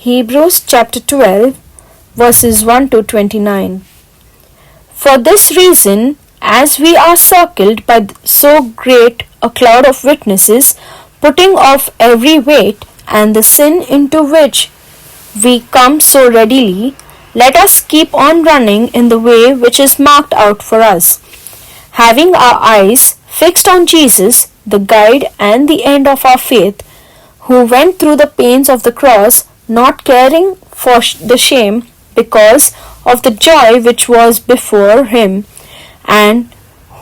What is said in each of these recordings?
Hebrews chapter 12, verses 1 to 29. For this reason, as we are circled by so great a cloud of witnesses, putting off every weight and the sin into which we come so readily, let us keep on running in the way which is marked out for us, having our eyes fixed on Jesus, the guide and the end of our faith, who went through the pains of the cross, not caring for the shame, because of the joy which was before him, and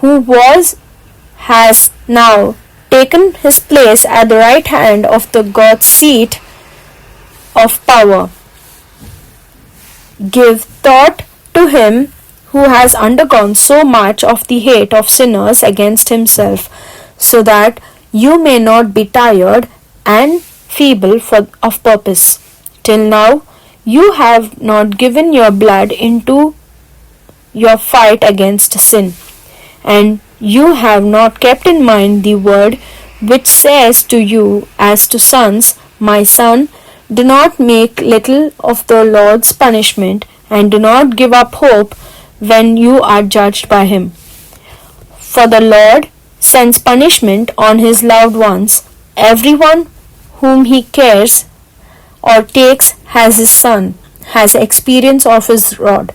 who has now taken his place at the right hand of the God's seat of power. Give thought to him who has undergone so much of the hate of sinners against himself, so that you may not be tired and feeble of purpose. Till now you have not given your blood into your fight against sin, and you have not kept in mind the word which says to you as to sons, My son, do not make little of the Lord's punishment, and do not give up hope when you are judged by him. For the Lord sends punishment on his loved ones. Everyone whom he cares or takes as his son has experience of his rod.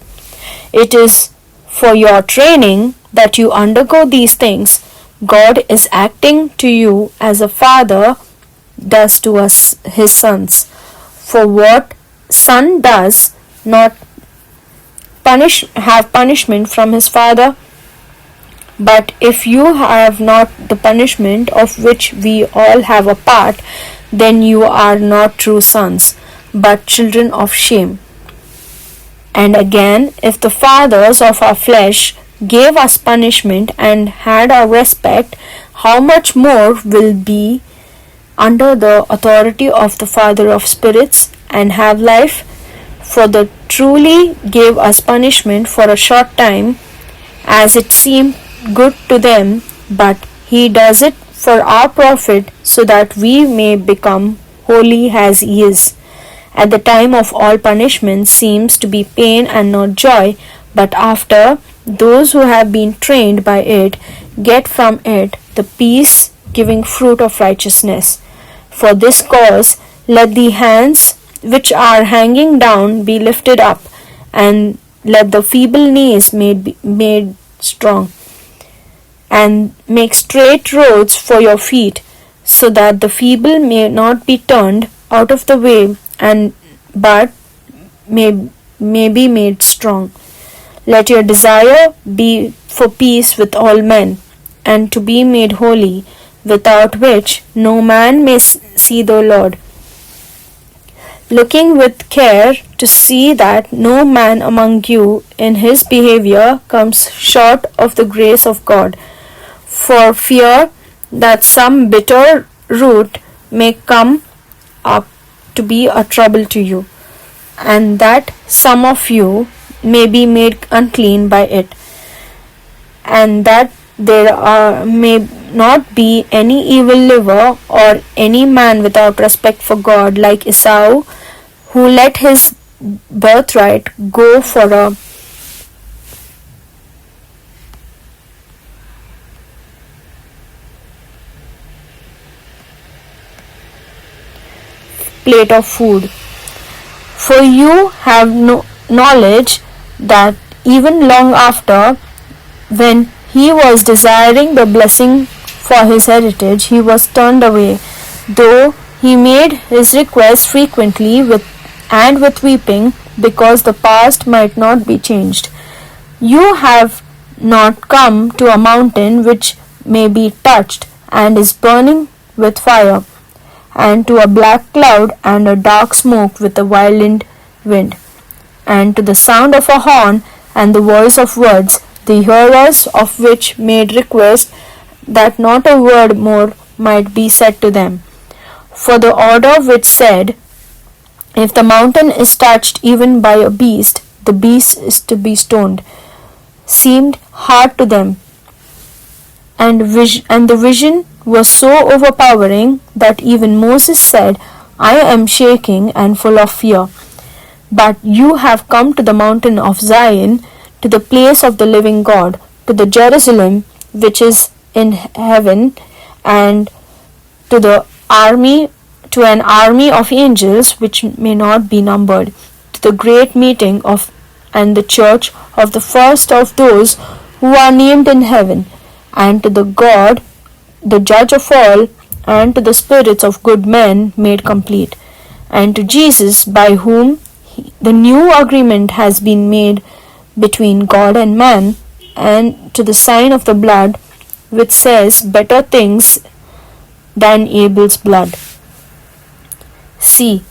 It is for your training that you undergo these things. God is acting to you as a father does to us, his sons. For what son does not have punishment from his father? But if you have not the punishment of which we all have a part, then you are not true sons, but children of shame. And again, if the fathers of our flesh gave us punishment and had our respect, how much more will be under the authority of the Father of spirits and have life? For they truly gave us punishment for a short time, as it seemed good to them, but he does it for our profit, so that we may become holy as he is. At the time of all punishment seems to be pain and not joy, but after, those who have been trained by it get from it the peace-giving fruit of righteousness. For this cause, let the hands which are hanging down be lifted up, and let the feeble knees be made strong, and make straight roads for your feet, so that the feeble may not be turned out of the way, but may be made strong. Let your desire be for peace with all men, and to be made holy, without which no man may see the Lord. Looking with care to see that no man among you in his behavior comes short of the grace of God, for fear that some bitter root may come up to be a trouble to you, and that some of you may be made unclean by it, and that there may not be any evil liver or any man without respect for God like Esau, who let his birthright go for a plate of food. For you have no knowledge that even long after, when he was desiring the blessing for his heritage, he was turned away, though he made his request frequently with weeping, because the past might not be changed. You have not come to a mountain which may be touched and is burning with fire, and to a black cloud and a dark smoke with a violent wind, and to the sound of a horn and the voice of words, the hearers of which made request that not a word more might be said to them. For the order which said, If the mountain is touched even by a beast, the beast is to be stoned, seemed hard to them, and the vision was so overpowering that even Moses said, I am shaking and full of fear. But you have come to the mountain of Zion, to the place of the living God, to the Jerusalem which is in heaven, and to the army to an army of angels which may not be numbered, to the great meeting of and the church of the first of those who are named in heaven, and to the God, the judge of all, and to the spirits of good men made complete, and to Jesus, by whom the new agreement has been made between God and man, and to the sign of the blood, which says better things than Abel's blood. See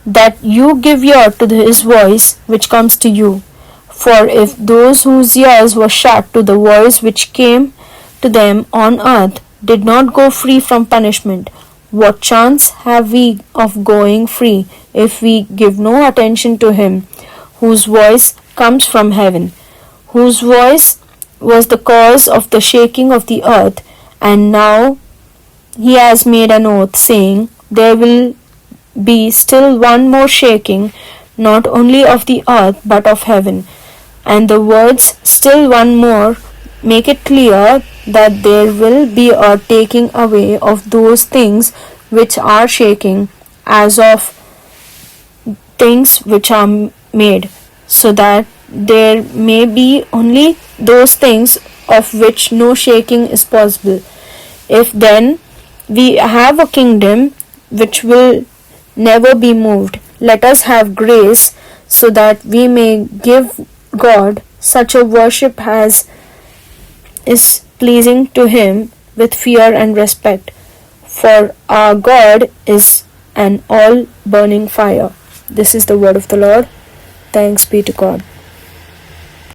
that you give ear to his voice which comes to you. For if those whose ears were shut to the voice which came to them on earth did not go free from punishment, what chance have we of going free if we give no attention to him whose voice comes from heaven, whose voice was the cause of the shaking of the earth, and now he has made an oath, saying, there will be still one more shaking, not only of the earth but of heaven. And the words still one more make it clear that there will be a taking away of those things which are shaking, as of things which are made, so that there may be only those things of which no shaking is possible. If then we have a kingdom which will never be moved, let us have grace so that we may give God such a worship as is pleasing to him with fear and respect. For our God is an all burning fire. This is the word of the Lord. Thanks be to God.